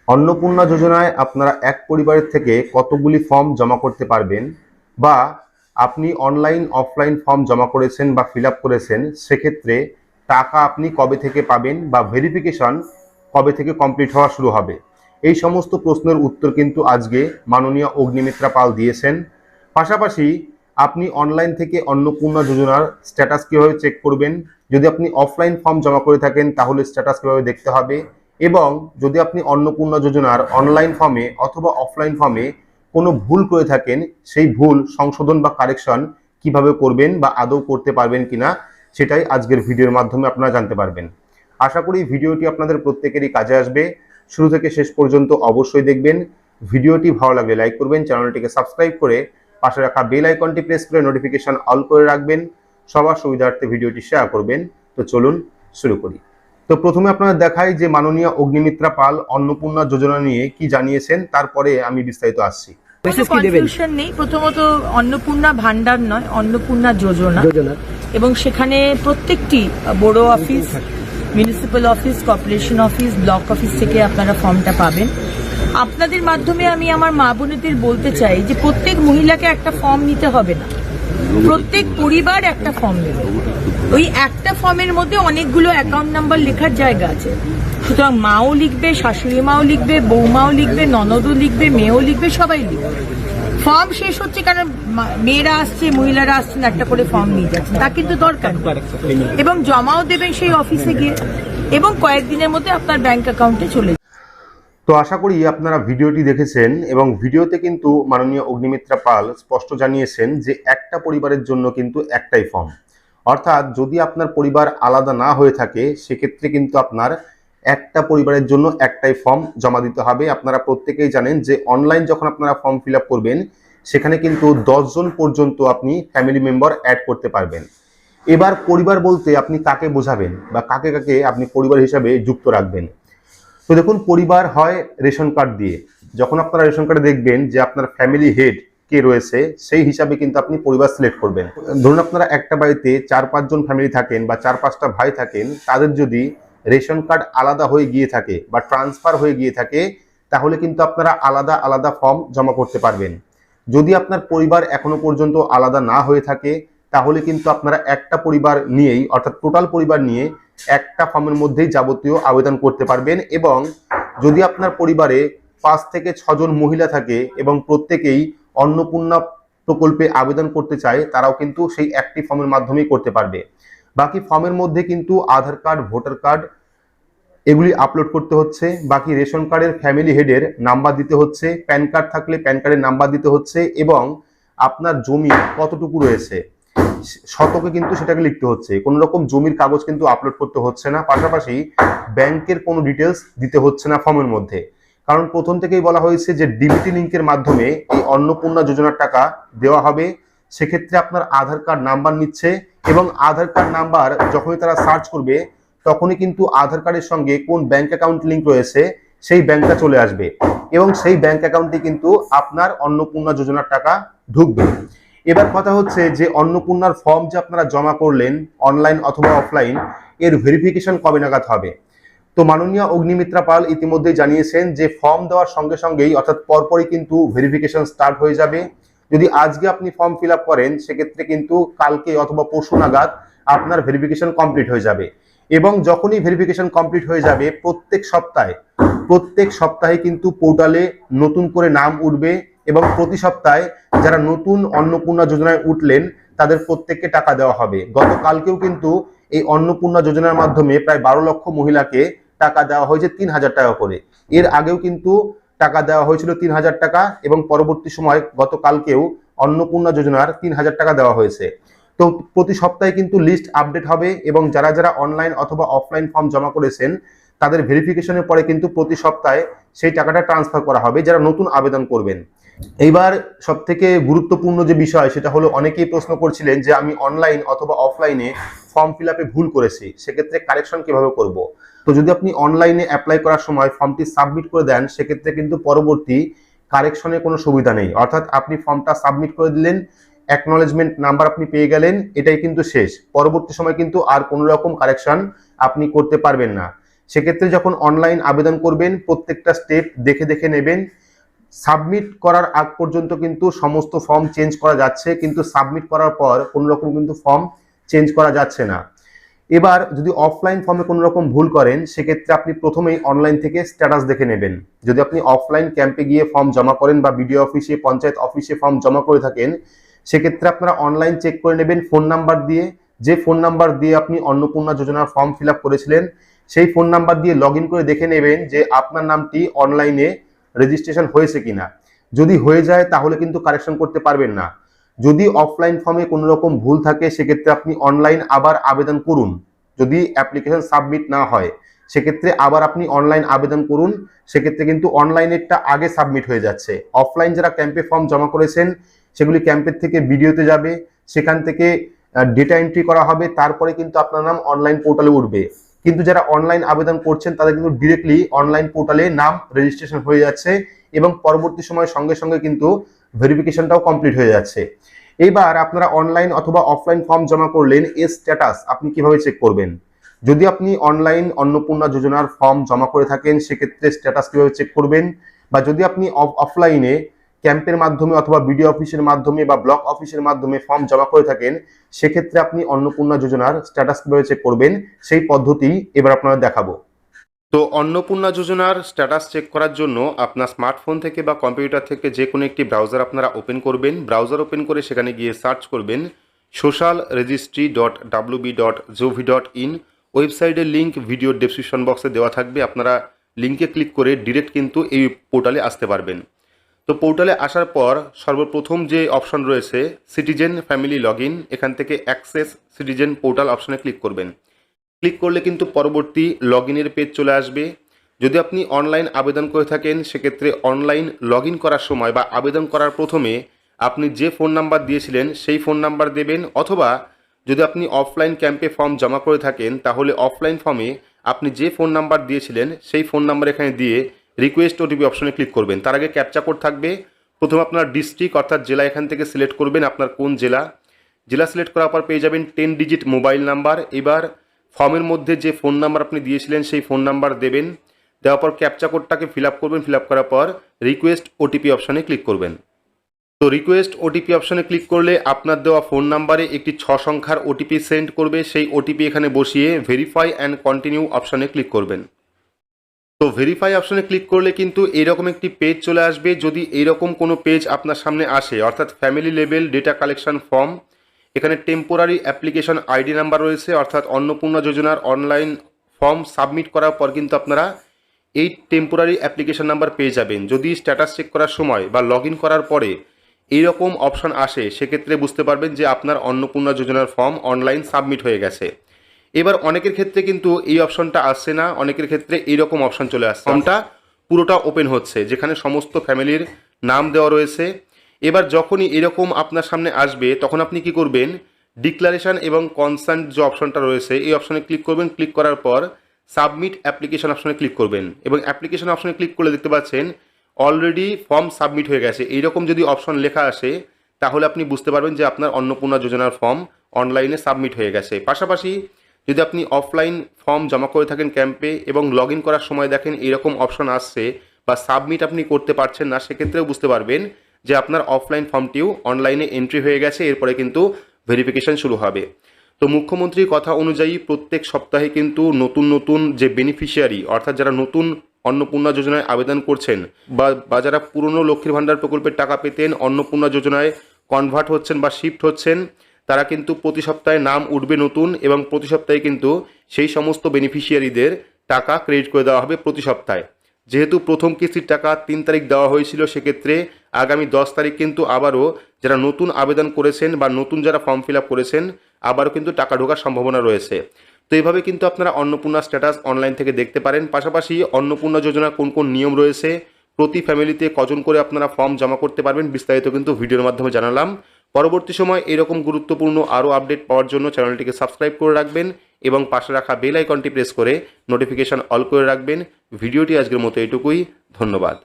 অন্নপূর্ণা যোজনায় আপনারা এক পরিবারের থেকে কতগুলি ফর্ম জমা করতে পারবেন, বা আপনি অনলাইন অফলাইন ফর্ম জমা করেছেন বা ফিল আপ করেছেন, সেক্ষেত্রে টাকা আপনি কবে থেকে পাবেন বা ভেরিফিকেশন কবে থেকে কমপ্লিট হওয়া শুরু হবে, এই সমস্ত প্রশ্নের উত্তর কিন্তু আজকে মাননীয় অগ্নিমিত্রা পাল দিয়েছেন। পাশাপাশি আপনি অনলাইন থেকে অন্নপূর্ণা যোজনার স্ট্যাটাস কীভাবে চেক করবেন, যদি আপনি অফলাইন ফর্ম জমা করে থাকেন তাহলে স্ট্যাটাস কীভাবে দেখতে হবে, এবং যদি আপনি অন্নপূর্ণা যোজনার অনলাইন ফর্মে অথবা অফলাইন ফর্মে কোনো ভুল করে থাকেন, সেই ভুল সংশোধন বা কারেকশন কিভাবে করবেন বা আদৌ করতে পারবেন কিনা, সেটাই আজকের ভিডিওর মাধ্যমে আপনারা জানতে পারবেন। আশা করি ভিডিওটি আপনাদের প্রত্যেকেরই কাজে আসবে। শুরু থেকে শেষ পর্যন্ত অবশ্যই দেখবেন। ভিডিওটি ভালো লাগলে লাইক করবেন, চ্যানেলটিকে সাবস্ক্রাইব করে পাশে রাখা বেল আইকনটি প্রেস করে নোটিফিকেশন অল করে রাখবেন, সবার সুবিধার্থে ভিডিওটি শেয়ার করবেন। তো চলুন শুরু করি। তো প্রথমে আপনাদের দেখাই যে মাননীয় অগ্নিমিত্রা পাল অন্নপূর্ণা যোজনা নিয়ে কি জানিয়েছেন, তারপরে আমি বিস্তারিত আসছি। কনফিউশন নেই। প্রথমত অন্নপূর্ণা ভান্ডার নয়, অন্নপূর্ণা যোজনা, এবং সেখানে প্রত্যেকটি বড় office, municipal office, corporation office, block office থেকে আপনারা ফর্মটা পাবেন। আপনাদের মাধ্যমে আমি আমার মা বোনেদের বলতে চাই যে প্রত্যেক মহিলাকে একটা ফর্ম নিতে হবে না, প্রত্যেক পরিবার একটা ফর্ম নেবে। ওই একটা ফর্মের মধ্যে অনেকগুলো অ্যাকাউন্ট নাম্বার লেখার জায়গা আছে, সুতরাং মাও লিখবে, শাশুড়ি মাও লিখবে, বৌমাও লিখবে, ননদও লিখবে, মেয়েও লিখবে, সবাই লিখবে। ফর্ম শেষ হচ্ছে কারণ মেয়েরা আসছে, মহিলারা আসছেন, একটা করে ফর্ম নিয়ে যাচ্ছেন, তা কিন্তু দরকার, এবং জমাও দেবেন সেই অফিসে গিয়ে, এবং কয়েকদিনের মধ্যে আপনার ব্যাংক অ্যাকাউন্টে চলে যাবে। তো আশা করি আপনারা ভিডিওটি দেখেছেন, এবং ভিডিওতে কিন্তু মাননীয় অগ্নিমিত্রা পাল স্পষ্ট জানিয়েছেন যে একটা পরিবারের জন্য কিন্তু একটাই ফর্ম, অর্থাৎ যদি আপনার পরিবার আলাদা না হয়ে থাকে সেক্ষেত্রে কিন্তু আপনার একটা পরিবারের জন্য একটাই ফর্ম জমা দিতে হবে। আপনারা প্রত্যেকেই জানেন যে অনলাইন যখন আপনারা ফর্ম ফিল আপ করবেন সেখানে কিন্তু 10 জন পর্যন্ত আপনি ফ্যামিলি মেম্বার অ্যাড করতে পারবেন। এবার পরিবার বলতে আপনি কাকে বোঝাবেন বা কাকে কাকে আপনি পরিবার হিসাবে যুক্ত রাখবেন। তো দেখুন, পরিবার হয় রেশন কার্ড দিয়ে। যখন আপনারা রেশন কার্ডে দেখবেন যে আপনার ফ্যামিলি হেড কে রয়েছে, সেই হিসাবে কিন্তু আপনি পরিবার সিলেক্ট করবেন। ধরুন আপনারা একটা বাড়িতে 4-5 জন ফ্যামিলি থাকেন বা 4-5টা ভাই থাকেন, তাদের যদি রেশন কার্ড আলাদা হয়ে গিয়ে থাকে বা ট্রান্সফার হয়ে গিয়ে থাকে, তাহলে কিন্তু আপনারা আলাদা আলাদা ফর্ম জমা করতে পারবেন। যদি আপনার পরিবার এখনো পর্যন্ত আলাদা না হয়ে থাকে তাহলে কিন্তু আপনারা একটা পরিবার নিয়েই, অর্থাৎ টোটাল পরিবার নিয়ে একটা ফর্মের মধ্যেই যাবতীয় আবেদন করতে পারবেন। এবং যদি আপনার পরিবারে 5 থেকে 6 জন মহিলা থাকে এবং প্রত্যেকেই অন্নপূর্ণা প্রকল্পে আবেদন করতে চায়, তারাও কিন্তু সেই একটি ফর্মের মাধ্যমেই করতে পারবে। বাকি ফর্মের মধ্যে কিন্তু আধার কার্ড, ভোটার কার্ড এগুলি আপলোড করতে হচ্ছে, বাকি রেশন কার্ডের ফ্যামিলি হেডের নাম্বার দিতে হচ্ছে, প্যান কার্ড থাকলে প্যান কার্ডের নাম্বার দিতে হচ্ছে, এবং আপনার জমি কতটুকু রয়েছে শতকে কিন্তু সেটাকে লিখতে হচ্ছে। কোনো রকম জমির কাগজ কিন্তু আপলোড করতে হচ্ছে না। পাশাপাশি ব্যাংকের কোনো ডিটেলস দিতে হচ্ছে না ফর্মের মধ্যে, কারণ প্রথম থেকেই বলা হয়েছে যে ডিবিটি লিঙ্কের মাধ্যমে এই অন্নপূর্ণা যোজনার টাকা দেওয়া হবে। সেক্ষেত্রে আপনার আধার কার্ড নাম্বার নিচ্ছে, এবং আধার কার্ড নাম্বার যখনই তারা সার্চ করবে তখনই কিন্তু আধার কার্ডের সঙ্গে কোন ব্যাংক অ্যাকাউন্ট লিঙ্ক রয়েছে সেই ব্যাংকটা চলে আসবে, এবং সেই ব্যাংক অ্যাকাউন্টে কিন্তু আপনার অন্নপূর্ণা যোজনার টাকা ঢুকবে। এবার কথা হচ্ছে যে অন্নপূর্ণার ফর্ম যে আপনারা জমা করলেন অনলাইন অথবা অফলাইন, এর ভেরিফিকেশন কবে নাগাদ হবে। তো মাননীয় অগ্নিমিত্রা পাল ইতিমধ্যেই জানিয়েছেন যে ফর্ম দেওয়ার সঙ্গে সঙ্গেই, অর্থাৎ পরপরই কিন্তু ভেরিফিকেশন স্টার্ট হয়ে যাবে। যদি আজকে আপনি ফর্ম ফিল আপ করেন সেক্ষেত্রে কিন্তু কালকে অথবা পরশু নাগাদ আপনার ভেরিফিকেশন কমপ্লিট হয়ে যাবে। এবং যখনই ভেরিফিকেশন কমপ্লিট হয়ে যাবে প্রত্যেক সপ্তাহে কিন্তু পোর্টালে নতুন করে নাম উঠবে, এবং প্রতি সপ্তাহে যারা নতুন অন্নপূর্ণা যোজনায় উঠলেন তাদের প্রত্যেককে টাকা দেওয়া হবে। গতকালকেও কিন্তু এই অন্নপূর্ণা যোজনার মাধ্যমে প্রায় 12 লক্ষ মহিলাকে টাকা দেওয়া হয়েছে 3000 টাকা করে। এর আগেও কিন্তু টাকা দেওয়া হয়েছিল 3000 টাকা, এবং পরবর্তী সময় গতকালকেও অন্নপূর্ণা যোজনার 3000 টাকা দেওয়া হয়েছে। তো প্রতি সপ্তাহে কিন্তু লিস্ট আপডেট হবে, এবং যারা যারা অনলাইন অথবা অফলাইন ফর্ম জমা করেছেন তাদের ভেরিফিকেশনের পরে কিন্তু প্রতি সপ্তাহে সেই টাকাটা ট্রান্সফার করা হবে যারা নতুন আবেদন করবেন। এইবার সব থেকে গুরুত্বপূর্ণ যে বিষয় সেটা হলো, অনেকেই প্রশ্ন করছিলেন যে আমি অনলাইন অথবা অফলাইনে ফর্ম ফিল আপে ভুল করেছি, সেক্ষেত্রে কারেকশন কিভাবে করব। তো যদি আপনি অনলাইনে অ্যাপ্লাই করার সময় ফর্মটি সাবমিট করে দেন সেক্ষেত্রে কিন্তু পরবর্তী কারেকশনের কোনো সুবিধা নেই। অর্থাৎ আপনি ফর্মটা সাবমিট করে দিলেন, অ্যাকনলেজমেন্ট নাম্বার আপনি পেয়ে গেলেন, এটাই কিন্তু শেষ। পরবর্তী সময় কিন্তু আর কোনো রকম কারেকশন আপনি করতে পারবেন না। সেক্ষেত্রে যখন অনলাইন আবেদন করবেন প্রত্যেকটা স্টেপ দেখে দেখে নেবেন। সাবমিট করার আগ পর্যন্ত কিন্তু সমস্ত ফর্ম চেঞ্জ করা যাচ্ছে, কিন্তু সাবমিট করার পর কোনো রকম কিন্তু ফর্ম চেঞ্জ করা যাচ্ছে না। এবার যদি অফলাইন ফর্মে কোনো রকম ভুল করেন সেক্ষেত্রে আপনি প্রথমেই অনলাইন থেকে স্ট্যাটাস দেখে নেবেন। যদি আপনি অফলাইন ক্যাম্পে গিয়ে ফর্ম জমা করেন বা বিডিও অফিসে, পঞ্চায়েত অফিসে ফর্ম জমা করে থাকেন, সেক্ষেত্রে আপনারা অনলাইন চেক করে নেবেন ফোন নাম্বার দিয়ে। যে ফোন নাম্বার দিয়ে আপনি অন্নপূর্ণা যোজনার ফর্ম ফিল আপ করেছিলেন সেই ফোন নাম্বার দিয়ে লগ ইন করে দেখে নেবেন যে আপনার নামটি অনলাইনে রেজিস্ট্রেশন হয়েছে কিনা। যদি হয়ে যায় তাহলে কিন্তু কারেকশন করতে পারবেন না। যদি অফলাইন ফর্মে কোনো রকম ভুল থাকে সেক্ষেত্রে আপনি অনলাইন আবার আবেদন করুন। যদি অ্যাপ্লিকেশন সাবমিট না হয় সেক্ষেত্রে আবার আপনি অনলাইন আবেদন করুন। সেক্ষেত্রে কিন্তু অনলাইনেরটা আগে সাবমিট হয়ে যাচ্ছে। অফলাইন যারা ক্যাম্পে ফর্ম জমা করেছেন সেগুলি ক্যাম্পের থেকে ভিডিওতে যাবে, সেখান থেকে ডেটা এন্ট্রি করা হবে, তারপরে কিন্তু আপনার নাম অনলাইন পোর্টালে উঠবে। কিন্তু যারা অনলাইন আবেদন করছেন তাদের কিন্তু ডিরেক্টলি অনলাইন পোর্টালে নাম রেজিস্ট্রেশন হয়ে যাচ্ছে এবং পরবর্তী সময়ের সঙ্গে সঙ্গে কিন্তু ভেরিফিকেশনটাও কমপ্লিট হয়ে যাচ্ছে। এবার আপনারা অনলাইন অথবা অফলাইন ফর্ম জমা করলেন, এর স্ট্যাটাস আপনি কিভাবে চেক করবেন? যদি আপনি অনলাইন অন্নপূর্ণা যোজনার ফর্ম জমা করে থাকেন সেক্ষেত্রে স্ট্যাটাস কিভাবে চেক করবেন, বা যদি আপনি অফলাইনে ক্যাম্পের মাধ্যমে অথবা বিডিও অফিসের মাধ্যমে বা ব্লক অফিসের মাধ্যমে ফর্ম জমা করে থাকেন সেক্ষেত্রে আপনি অন্নপূর্ণা যোজনার স্ট্যাটাস কিভাবে চেক করবেন সেই পদ্ধতি এবার আপনারা দেখাবো। তো অন্নপূর্ণা যোজনার স্ট্যাটাস চেক করার জন্য আপনার স্মার্টফোন থেকে বা কম্পিউটার থেকে যে কোনো একটি ব্রাউজার আপনারা ওপেন করবেন। ব্রাউজার ওপেন করে সেখানে গিয়ে সার্চ করবেন socialregistry.wb.gov.in। ওয়েবসাইটের লিঙ্ক ভিডিও ডেসক্রিপশন বক্সে দেওয়া থাকবে, আপনারা লিঙ্কে ক্লিক করে ডিরেক্ট কিন্তু এই পোর্টালে আসতে পারবেন। তো পোর্টালে আসার পর সর্বপ্রথম যে অপশন রয়েছে সিটিজেন ফ্যামিলি লগ ইন, এখান থেকে অ্যাক্সেস সিটিজেন পোর্টাল অপশনে ক্লিক করবেন। ক্লিক করলে কিন্তু পরবর্তী লগ ইনের পেজ চলে আসবে। যদি আপনি অনলাইন আবেদন করে থাকেন সেক্ষেত্রে অনলাইন লগ ইন করার সময় বা আবেদন করার প্রথমে আপনি যে ফোন নাম্বার দিয়েছিলেন সেই ফোন নাম্বার দেবেন, অথবা যদি আপনি অফলাইন ক্যাম্পে ফর্ম জমা করে থাকেন তাহলে অফলাইন ফর্মে আপনি যে ফোন নাম্বার দিয়েছিলেন সেই ফোন নাম্বার এখানে দিয়ে রিকোয়েস্ট ওটিপি অপশনে ক্লিক করবেন। তার আগে ক্যাপচা কোড থাকবে। প্রথমে আপনার ডিস্ট্রিক্ট অর্থাৎ জেলা এখান থেকে সিলেক্ট করবেন, আপনার কোন জেলা। জেলা সিলেক্ট করার পর পেয়ে যাবেন 10 ডিজিট মোবাইল নাম্বার। এবার ফর্মের মধ্যে যে ফোন নাম্বার আপনি দিয়েছিলেন সেই ফোন নাম্বার দেবেন। দেওয়ার পর ক্যাপচা কোডটাকে ফিল আপ করবেন। ফিল আপ করার পর রিকোয়েস্ট ওটিপি অপশনে ক্লিক করবেন। তো রিকোয়েস্ট ওটিপি অপশনে ক্লিক করলে আপনার দেওয়া ফোন নাম্বারে একটি 6 সংখ্যার ওটিপি সেন্ড করবে। সেই ওটিপি এখানে বসিয়ে ভেরিফাই অ্যান্ড কন্টিনিউ অপশনে ক্লিক করবেন। তো ভেরিফাই অপশনে ক্লিক করলে কিন্তু এইরকম একটি পেজ চলে আসবে। যদি এইরকম কোনো পেজ আপনার সামনে আসে, অর্থাৎ family level data collection form, এখানে টেম্পোরারি অ্যাপ্লিকেশন আইডি নাম্বার রয়েছে, অর্থাৎ অন্নপূর্ণা যোজনার অনলাইন ফর্ম সাবমিট করার পর কিন্তু আপনারা এই টেম্পোরারি অ্যাপ্লিকেশন নাম্বার পেয়ে যাবেন। যদি স্ট্যাটাস চেক করার সময় বা লগ ইন করার পরে এইরকম অপশন আসে সেক্ষেত্রে বুঝতে পারবেন যে আপনার অন্নপূর্ণা যোজনার ফর্ম অনলাইন সাবমিট হয়ে গেছে। এবার অনেকের ক্ষেত্রে কিন্তু এই অপশনটা আসছে না, অনেকের ক্ষেত্রে এইরকম অপশন চলে আসছে। ফর্মটা পুরোটা ওপেন হচ্ছে যেখানে সমস্ত ফ্যামিলির নাম দেওয়া রয়েছে। এবার যখনই এরকম আপনার সামনে আসবে তখন আপনি কি করবেন, ডিক্লারেশন এবং কনসার্ন যে অপশনটা রয়েছে এই অপশনে ক্লিক করবেন। ক্লিক করার পর সাবমিট অ্যাপ্লিকেশন অপশনে ক্লিক করবেন এবং অ্যাপ্লিকেশন অপশনে ক্লিক করলে দেখতে পাচ্ছেন অলরেডি ফর্ম সাবমিট হয়ে গেছে। এইরকম যদি অপশন লেখা আসে তাহলে আপনি বুঝতে পারবেন যে আপনার অন্নপূর্ণা যোজনার ফর্ম অনলাইনে সাবমিট হয়ে গেছে। পাশাপাশি যদি আপনি অফলাইন ফর্ম জমা করে থাকেন ক্যাম্পে এবং লগ ইন করার সময় দেখেন এরকম অপশন আসছে বা সাবমিট আপনি করতে পারছেন না, সেক্ষেত্রেও বুঝতে পারবেন যে আপনার অফলাইন ফর্মটিও অনলাইনে এন্ট্রি হয়ে গেছে। এরপরে কিন্তু ভেরিফিকেশন শুরু হবে। তো মুখ্যমন্ত্রীর কথা অনুযায়ী প্রত্যেক সপ্তাহে কিন্তু নতুন নতুন যে বেনিফিশিয়ারি, অর্থাৎ যারা নতুন অন্নপূর্ণা যোজনায় আবেদন করছেন বা যারা পুরনো লক্ষ্মীর ভাণ্ডার প্রকল্পের টাকা পেতেন অন্নপূর্ণা যোজনায় কনভার্ট হচ্ছেন বা শিফট হচ্ছেন, তারা কিন্তু প্রতি সপ্তাহে নাম উঠবে নতুন এবং প্রতি সপ্তাহে কিন্তু সেই সমস্ত বেনিফিশিয়ারিদের টাকা ক্রেডিট করে দেওয়া হবে প্রতি সপ্তাহে। যেহেতু প্রথম কিস্তির টাকা 3 তারিখ দেওয়া হয়েছিল, সেক্ষেত্রে আগামী 10 তারিখ কিন্তু আবারও যারা নতুন আবেদন করেছেন বা নতুন যারা ফর্ম ফিল আপ করেছেন আবারও কিন্তু টাকা ঢোকার সম্ভাবনা রয়েছে। তো এইভাবে কিন্তু আপনারা অন্নপূর্ণা স্ট্যাটাস অনলাইন থেকে দেখতে পারেন। পাশাপাশি অন্নপূর্ণা যোজনা কোন কোন নিয়ম রয়েছে, প্রতি ফ্যামিলিতে কজন করে আপনারা ফর্ম জমা করতে পারবেন, বিস্তারিত কিন্তু ভিডিওর মাধ্যমে জানালাম। পরবর্তী সময় এরকম গুরুত্বপূর্ণ আরও আপডেট পাওয়ার জন্য চ্যানেলটিকে সাবস্ক্রাইব করে রাখবেন এবং পাশে রাখা বেল আইকনটি প্রেস করে নোটিফিকেশন অল করে রাখবেন। ভিডিওটি আজকের মতো এটুকুই। ধন্যবাদ।